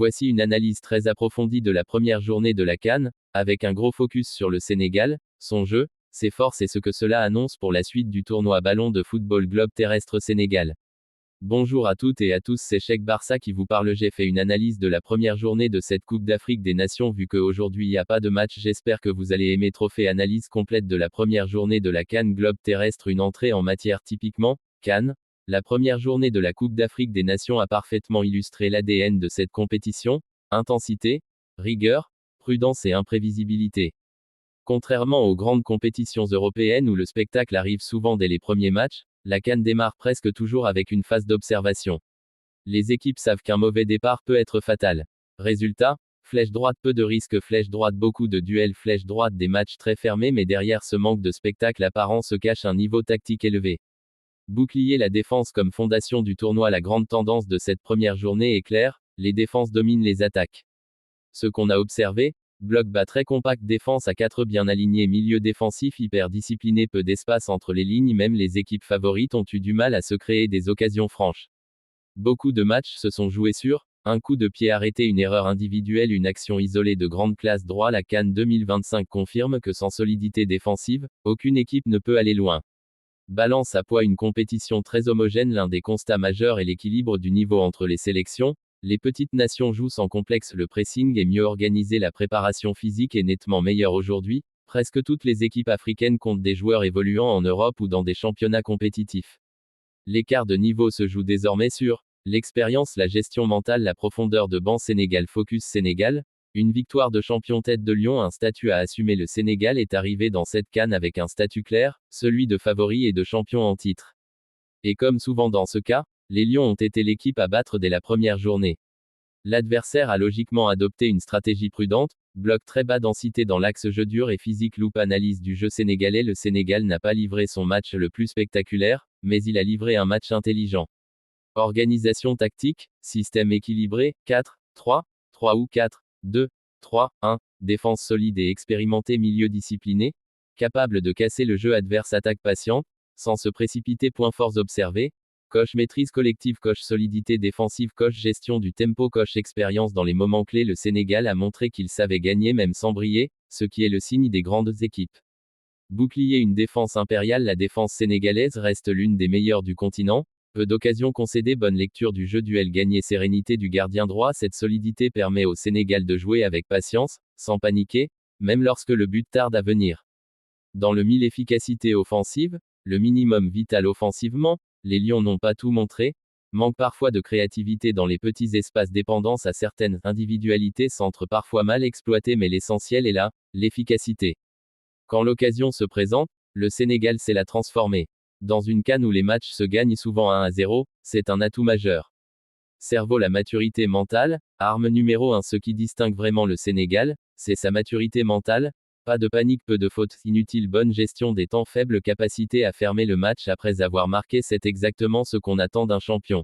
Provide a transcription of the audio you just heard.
Voici une analyse très approfondie de la première journée de la CAN, avec un gros focus sur le Sénégal, son jeu, ses forces et ce que cela annonce pour la suite du tournoi Ballon de football Globe terrestre Sénégal. Bonjour à toutes et à tous, c'est Cheikh Barça qui vous parle. J'ai fait une analyse de la première journée de cette Coupe d'Afrique des Nations. Vu qu'aujourd'hui il n'y a pas de match, j'espère que vous allez aimer. Trophée analyse complète de la première journée de la CAN Globe terrestre. Une entrée en matière typiquement CAN. La première journée de la Coupe d'Afrique des Nations a parfaitement illustré l'ADN de cette compétition: intensité, rigueur, prudence et imprévisibilité. Contrairement aux grandes compétitions européennes où le spectacle arrive souvent dès les premiers matchs, la CAN démarre presque toujours avec une phase d'observation. Les équipes savent qu'un mauvais départ peut être fatal. Résultat: flèche droite, peu de risques, flèche droite, beaucoup de duels, flèche droite, des matchs très fermés, mais derrière ce manque de spectacle apparent se cache un niveau tactique élevé. Bouclier la défense comme fondation du tournoi. La grande tendance de cette première journée est claire: les défenses dominent les attaques. Ce qu'on a observé: bloc bas très compact, défense à 4 bien alignée, milieu défensif hyper discipliné, peu d'espace entre les lignes. Même les équipes favorites ont eu du mal à se créer des occasions franches. Beaucoup de matchs se sont joués sur un coup de pied arrêté, une erreur individuelle, une action isolée de grande classe. Droit, la CAN 2025 confirme que sans solidité défensive, aucune équipe ne peut aller loin. Balance à poids, une compétition très homogène. L'un des constats majeurs est l'équilibre du niveau entre les sélections. Les petites nations jouent sans complexe, le pressing est mieux organisé, la préparation physique est nettement meilleure aujourd'hui. Presque toutes les équipes africaines comptent des joueurs évoluant en Europe ou dans des championnats compétitifs. L'écart de niveau se joue désormais sur l'expérience, la gestion mentale, la profondeur de banc. Sénégal Focus Sénégal. Une victoire de champion, tête de lion, un statut à assumer. Le Sénégal est arrivé dans cette CAN avec un statut clair, celui de favori et de champion en titre. Et comme souvent dans ce cas, les Lions ont été l'équipe à battre dès la première journée. L'adversaire a logiquement adopté une stratégie prudente: bloc très bas, densité dans l'axe, jeu dur et physique. Loupe analyse du jeu sénégalais. Le Sénégal n'a pas livré son match le plus spectaculaire, mais il a livré un match intelligent. Organisation tactique, système équilibré, 4-3-3 ou 4-2-3-1, défense solide et expérimentée, milieu discipliné, capable de casser le jeu adverse, attaque patiente, sans se précipiter. Points forts observés: coche maîtrise collective, coche solidité défensive, coche gestion du tempo, coche expérience dans les moments clés. Le Sénégal a montré qu'il savait gagner même sans briller, ce qui est le signe des grandes équipes. Bouclier, une défense impériale. La défense sénégalaise reste l'une des meilleures du continent. Peu d'occasions concédées, bonne lecture du jeu, duel gagné, sérénité du gardien droit. Cette solidité permet au Sénégal de jouer avec patience, sans paniquer, même lorsque le but tarde à venir. Dans le mille, efficacité offensive, le minimum vital offensivement. Les Lions n'ont pas tout montré, manque parfois de créativité dans les petits espaces, dépendance à certaines individualités, centre parfois mal exploité, mais l'essentiel est là, l'efficacité. Quand l'occasion se présente, le Sénégal sait la transformer. Dans une CAN où les matchs se gagnent souvent 1-0, c'est un atout majeur. Cerveau, la maturité mentale, arme numéro 1. Ce qui distingue vraiment le Sénégal, c'est sa maturité mentale. Pas de panique, peu de fautes inutiles, bonne gestion des temps, faible capacité à fermer le match après avoir marqué. C'est exactement ce qu'on attend d'un champion.